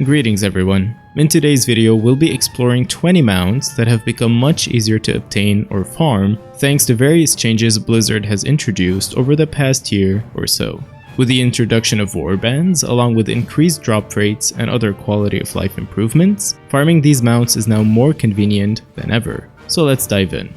Greetings everyone. In today's video, we'll be exploring 20 mounts that have become much easier to obtain or farm thanks to various changes Blizzard has introduced over the past year or so. With the introduction of warbands, along with increased drop rates and other quality of life improvements, farming these mounts is now more convenient than ever. So let's dive in.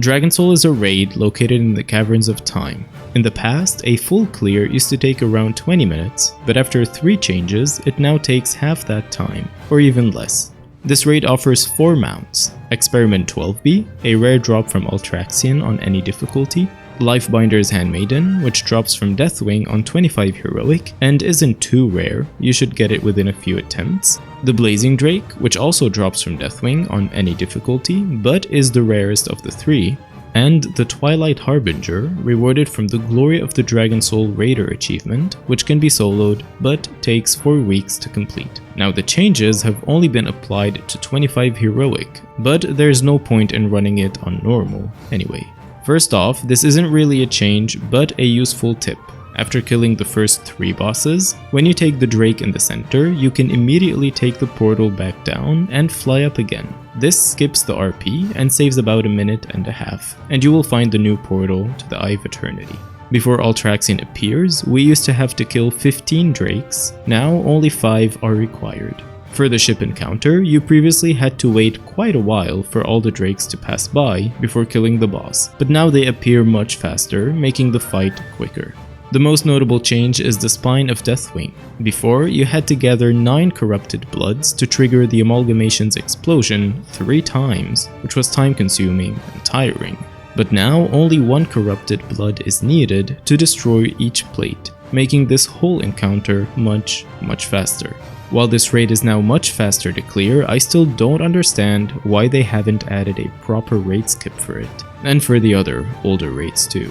Dragonsoul is a raid located in the Caverns of Time. In the past, a full clear used to take around 20 minutes, but after 3 changes, it now takes half that time, or even less. This raid offers 4 mounts: Experiment 12B, a rare drop from Altraxian on any difficulty, Lifebinder's Handmaiden, which drops from Deathwing on 25 heroic and isn't too rare, you should get it within a few attempts, the Blazing Drake, which also drops from Deathwing on any difficulty but is the rarest of the 3, and the Twilight Harbinger, rewarded from the Glory of the Dragonsoul Raider achievement, which can be soloed but takes 4 weeks to complete. Now the changes have only been applied to 25 heroic, but there's no point in running it on normal anyway. First off, this isn't really a change but a useful tip. After killing the first 3 bosses, when you take the Drake in the center, you can immediately take the portal back down and fly up again. This skips the RP and saves about a minute and a half, and you will find the new portal to the Eye of Eternity. Before Altraxian appears, we used to have to kill 15 Drakes, now only 5 are required. For the ship encounter, you previously had to wait quite a while for all the Drakes to pass by before killing the boss, but now they appear much faster, making the fight quicker. The most notable change is the Spine of Deathwing. Before, you had to gather 9 corrupted bloods to trigger the Amalgamation's explosion 3 times, which was time-consuming and tiring. But now, only 1 corrupted blood is needed to destroy each plate, making this whole encounter much faster. While this raid is now much faster to clear, I still don't understand why they haven't added a proper raid skip for it, and for the other older raids too.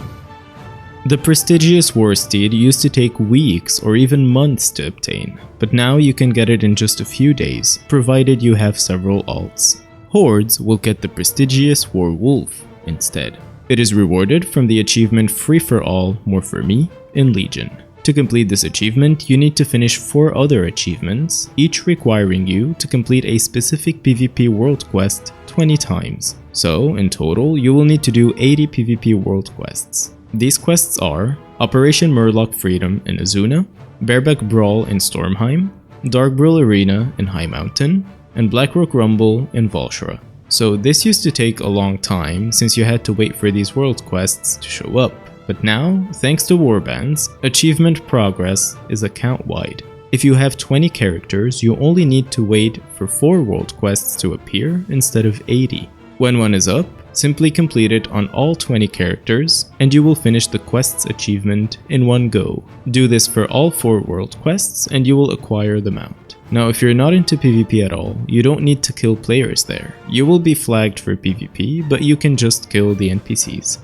The prestigious War Steed used to take weeks or even months to obtain, but now you can get it in just a few days, provided you have several alts. Hordes will get the prestigious War Wolf instead. It is rewarded from the achievement Free for All, More for Me in Legion. To complete this achievement, you need to finish 4 other achievements, each requiring you to complete a specific PvP world quest 20 times. So, in total, you will need to do 80 PvP world quests. These quests are Operation Murloc Freedom in Azuna, Bareback Brawl in Stormheim, Darkbrill Arena in High Mountain, and Blackrock Rumble in Volshra. So this used to take a long time since you had to wait for these world quests to show up. But now, thanks to warbands, achievement progress is account-wide. If you have 20 characters, you only need to wait for 4 world quests to appear instead of 80. When one is up, simply complete it on all 20 characters, and you will finish the quest's achievement in one go. Do this for all 4 world quests, and you will acquire the mount. Now, if you're not into PvP at all, you don't need to kill players there. You will be flagged for PvP, but you can just kill the NPCs.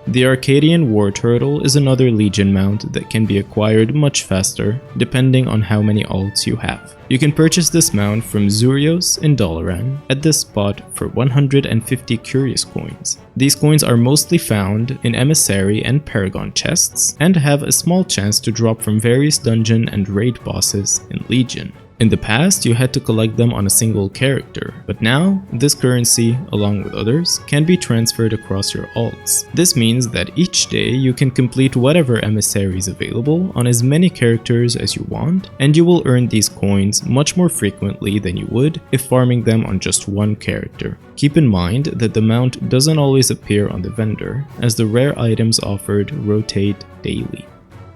The Arcadian War Turtle is another Legion mount that can be acquired much faster, depending on how many alts you have. You can purchase this mount from Zurios in Dalaran at this spot for 150 Curious Coins. These coins are mostly found in Emissary and Paragon chests, and have a small chance to drop from various dungeon and raid bosses in Legion. In the past, you had to collect them on a single character, but now, this currency, along with others, can be transferred across your alts. This means that each day you can complete whatever emissary is available on as many characters as you want, and you will earn these coins much more frequently than you would if farming them on just one character. Keep in mind that the mount doesn't always appear on the vendor, as the rare items offered rotate daily.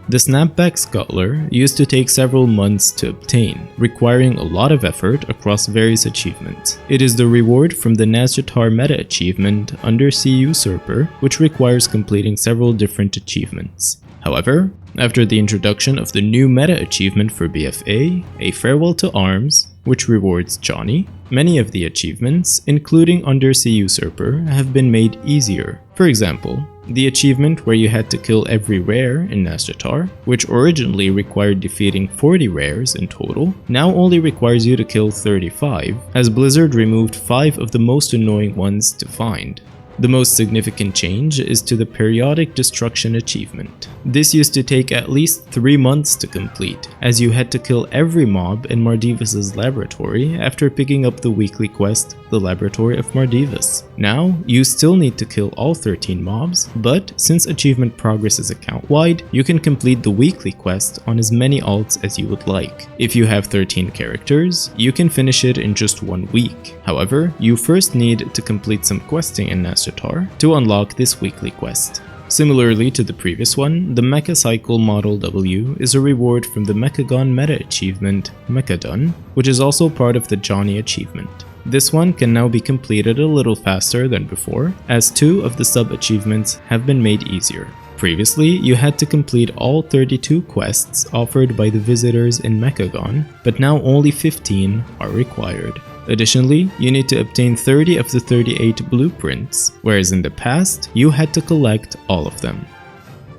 The Snapback Scuttler used to take several months to obtain, requiring a lot of effort across various achievements. It is the reward from the Nazjatar meta achievement Undersea Usurper, which requires completing several different achievements. However, after the introduction of the new meta achievement for BFA, A Farewell to Arms, which rewards Johnny, many of the achievements, including Undersea Usurper, have been made easier. For example, the achievement where you had to kill every rare in Nazjatar, which originally required defeating 40 rares in total, now only requires you to kill 35, as Blizzard removed 5 of the most annoying ones to find. The most significant change is to the Periodic Destruction achievement. This used to take at least 3 months to complete, as you had to kill every mob in Mardivus' laboratory after picking up the weekly quest, the Laboratory of Mardivus. Now, you still need to kill all 13 mobs, but since achievement progress is account-wide, you can complete the weekly quest on as many alts as you would like. If you have 13 characters, you can finish it in just 1 week. However, you first need to complete some questing in Nasratar to unlock this weekly quest. Similarly to the previous one, the Mechacycle Model W is a reward from the Mechagon meta achievement, Mechadon, which is also part of the Johnny achievement. This one can now be completed a little faster than before, as 2 of the sub-achievements have been made easier. Previously, you had to complete all 32 quests offered by the visitors in Mechagon, but now only 15 are required. Additionally, you need to obtain 30 of the 38 blueprints, whereas in the past, you had to collect all of them.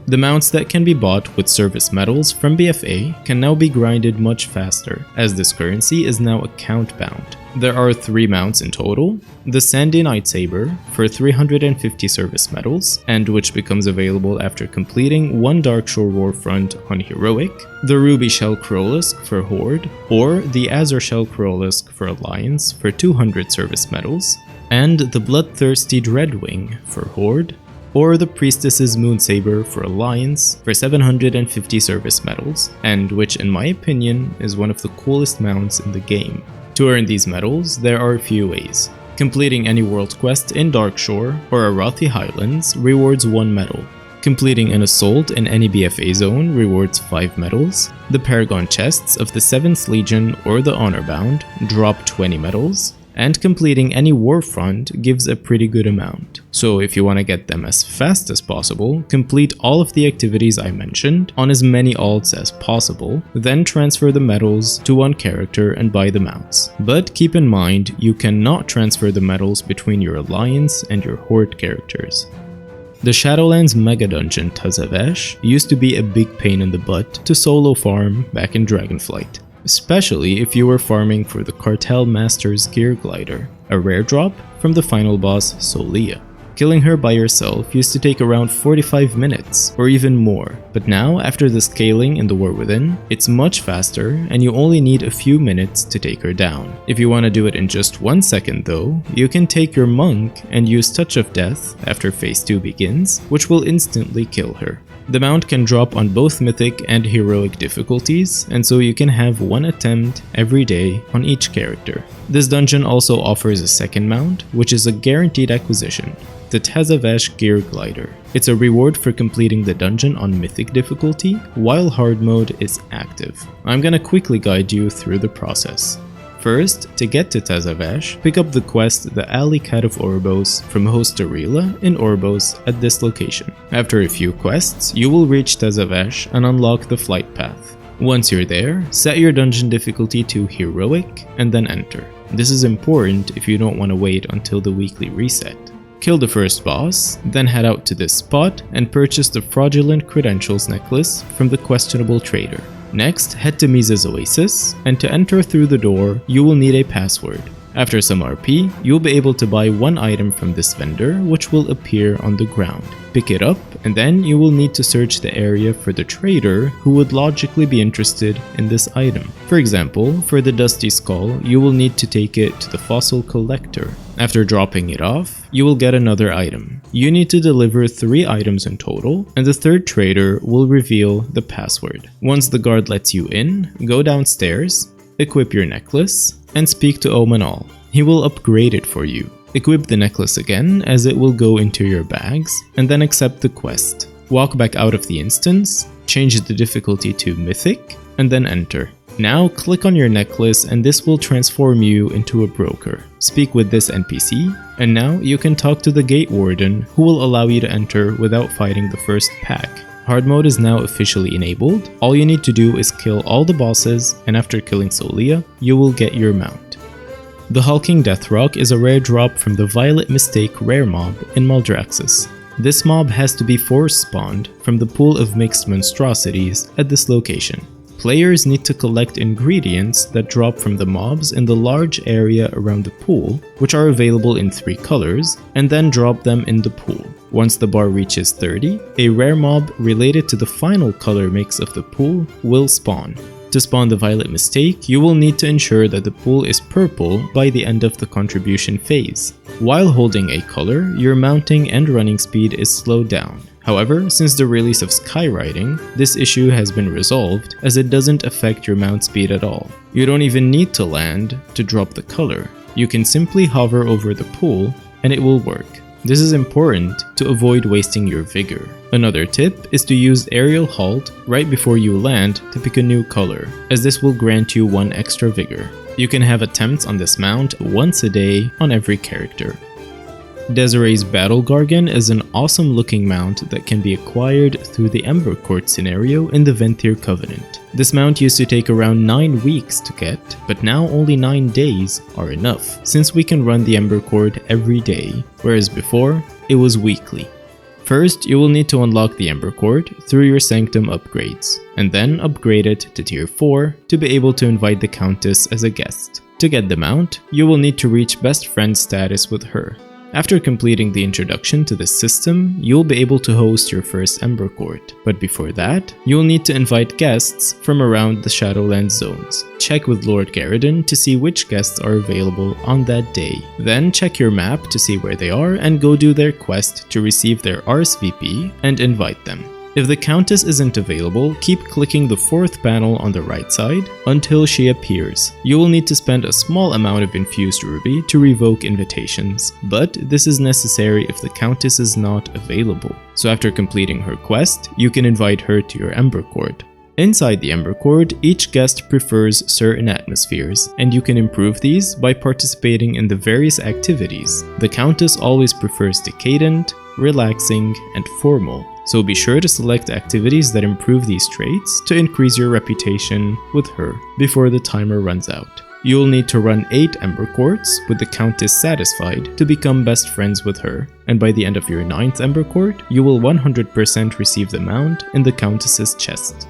The mounts that can be bought with service medals from BFA can now be grinded much faster, as this currency is now account bound. There are 3 mounts in total: the Sandy Nightsaber for 350 service medals, and which becomes available after completing 1 Darkshore Warfront on Heroic, the Ruby Shell Krolisk for Horde, or the Azure Shell Krolisk for Alliance for 200 service medals, and the Bloodthirsty Dreadwing for Horde, or the Priestess's Moonsaber for Alliance for 750 service medals, and which in my opinion is one of the coolest mounts in the game. To earn these medals, there are a few ways. Completing any world quest in Darkshore or Arathi Highlands rewards 1 medal. Completing an assault in any BFA zone rewards 5 medals. The Paragon chests of the 7th Legion or the Honorbound drop 20 medals. And completing any Warfront gives a pretty good amount. So if you want to get them as fast as possible, complete all of the activities I mentioned on as many alts as possible, then transfer the medals to 1 character and buy the mounts. But keep in mind, you cannot transfer the medals between your Alliance and your Horde characters. The Shadowlands Mega Dungeon Tazavesh used to be a big pain in the butt to solo farm back in Dragonflight, especially if you were farming for the Cartel Master's Gear Glider, a rare drop from the final boss Solia. Killing her by yourself used to take around 45 minutes, or even more, but now after the scaling in the War Within, it's much faster and you only need a few minutes to take her down. If you want to do it in just 1 second though, you can take your monk and use Touch of Death after phase 2 begins, which will instantly kill her. The mount can drop on both Mythic and Heroic difficulties, and so you can have 1 attempt every day on each character. This dungeon also offers a second mount, which is a guaranteed acquisition, the Tazavesh Gear Glider. It's a reward for completing the dungeon on Mythic difficulty while hard mode is active. I'm gonna quickly guide you through the process. First, to get to Tazavesh, pick up the quest The Alley Cat of Orbos from host Arila in Orbos at this location. After a few quests, you will reach Tazavesh and unlock the flight path. Once you're there, set your dungeon difficulty to Heroic and then enter. This is important if you don't want to wait until the weekly reset. Kill the first boss, then head out to this spot and purchase the Fraudulent Credentials necklace from the questionable trader. Next, head to Misa's Oasis, and to enter through the door, you will need a password. After some RP, you'll be able to buy 1 item from this vendor, which will appear on the ground. Pick it up, and then you will need to search the area for the trader who would logically be interested in this item. For example, for the Dusty Skull, you will need to take it to the Fossil Collector. After dropping it off, you will get another item. You need to deliver 3 items in total, and the third trader will reveal the password. Once the guard lets you in, go downstairs, equip your necklace, and speak to Omanal. He will upgrade it for you. Equip the necklace again as it will go into your bags, and then accept the quest. Walk back out of the instance, change the difficulty to Mythic, and then enter. Now click on your necklace and this will transform you into a broker. Speak with this NPC, and now you can talk to the Gate Warden who will allow you to enter without fighting the first pack. Hard mode is now officially enabled. All you need to do is kill all the bosses, and after killing Solia, you will get your mount. The Hulking Deathroc is a rare drop from the Violet Mistake rare mob in Maldraxxus. This mob has to be force spawned from the pool of mixed monstrosities at this location. Players need to collect ingredients that drop from the mobs in the large area around the pool, which are available in 3 colors, and then drop them in the pool. Once the bar reaches 30, a rare mob related to the final color mix of the pool will spawn. To spawn the Violet Mistake, you will need to ensure that the pool is purple by the end of the contribution phase. While holding a color, your mounting and running speed is slowed down. However, since the release of Skyriding, this issue has been resolved as it doesn't affect your mount speed at all. You don't even need to land to drop the color. You can simply hover over the pool and it will work. This is important to avoid wasting your vigor. Another tip is to use aerial halt right before you land to pick a new color, as this will grant you 1 extra vigor. You can have attempts on this mount once a day on every character. Desoray's Battle Gargon is an awesome looking mount that can be acquired through the Ember Court scenario in the Venthyr Covenant. This mount used to take around 9 weeks to get, but now only 9 days are enough, since we can run the Ember Court every day, whereas before, it was weekly. First, you will need to unlock the Ember Court through your Sanctum upgrades, and then upgrade it to tier 4 to be able to invite the Countess as a guest. To get the mount, you will need to reach best friend status with her. After completing the introduction to this system, you'll be able to host your first Ember Court, but before that, you'll need to invite guests from around the Shadowlands zones. Check with Lord Gargon to see which guests are available on that day. Then check your map to see where they are and go do their quest to receive their RSVP and invite them. If the Countess isn't available, keep clicking the 4th panel on the right side until she appears. You will need to spend a small amount of infused ruby to revoke invitations, but this is necessary if the Countess is not available. So after completing her quest, you can invite her to your Ember Court. Inside the Ember Court, each guest prefers certain atmospheres, and you can improve these by participating in the various activities. The Countess always prefers Decadent, Relaxing, and Formal, so be sure to select activities that improve these traits to increase your reputation with her before the timer runs out. You'll need to run 8 Ember Courts with the Countess satisfied to become best friends with her, and by the end of your 9th Ember Court, you will 100% receive the mount in the Countess's chest.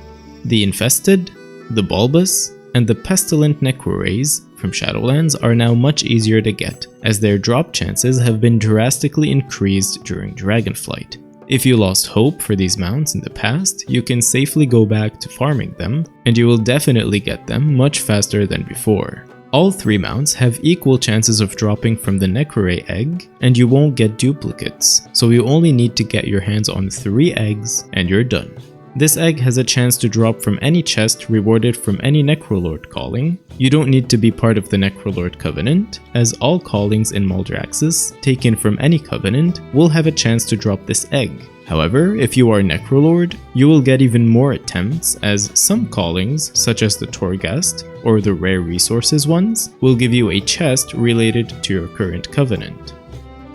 The Infested, the Bulbous, and the Pestilent Necrorays from Shadowlands are now much easier to get, as their drop chances have been drastically increased during Dragonflight. If you lost hope for these mounts in the past, you can safely go back to farming them, and you will definitely get them much faster than before. All 3 mounts have equal chances of dropping from the Necroray egg, and you won't get duplicates, so you only need to get your hands on 3 eggs and you're done. This egg has a chance to drop from any chest rewarded from any Necrolord calling. You don't need to be part of the Necrolord Covenant, as all callings in Maldraxxus taken from any Covenant will have a chance to drop this egg. However, if you are Necrolord, you will get even more attempts, as some callings, such as the Torghast or the Rare Resources ones, will give you a chest related to your current Covenant.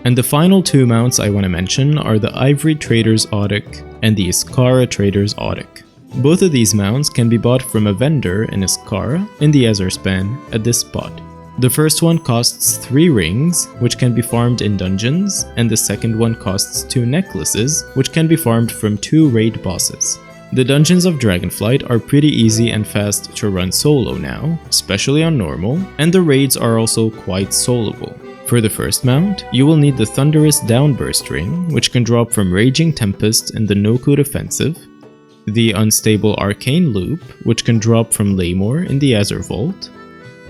And the final 2 mounts I want to mention are the Ivory Trader's Ottuk and the Iskara Trader's Ottuk. Both of these mounts can be bought from a vendor in Iskara in the Azarspan at this spot. The first one costs 3 rings, which can be farmed in dungeons, and the second one costs 2 necklaces, which can be farmed from 2 raid bosses. The dungeons of Dragonflight are pretty easy and fast to run solo now, especially on normal, and the raids are also quite soloable. For the first mount, you will need the Thunderous Downburst ring, which can drop from Raging Tempest in the Nokud Offensive, the Unstable Arcane Loop, which can drop from Laymore in the Azure Vault,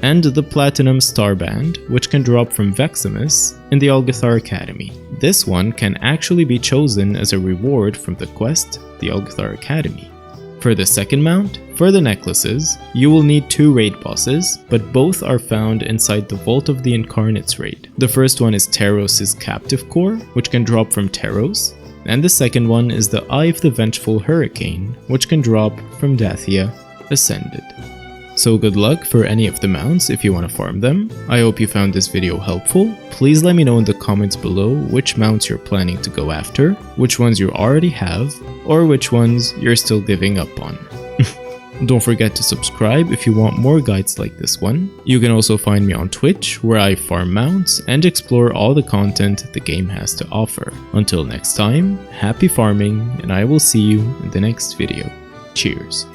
and the Platinum Starband, which can drop from Veximus in the Algathar Academy. This one can actually be chosen as a reward from the quest, the Algathar Academy. For the second mount, for the necklaces, you will need 2 raid bosses, but both are found inside the Vault of the Incarnates raid. The first one is Taros' Captive Core, which can drop from Taros, and the second one is the Eye of the Vengeful Hurricane, which can drop from Dathia Ascended. So good luck for any of the mounts if you want to farm them. I hope you found this video helpful. Please let me know in the comments below which mounts you're planning to go after, which ones you already have, or which ones you're still giving up on. Don't forget to subscribe if you want more guides like this one. You can also find me on Twitch, where I farm mounts and explore all the content the game has to offer. Until next time, happy farming, and I will see you in the next video. Cheers.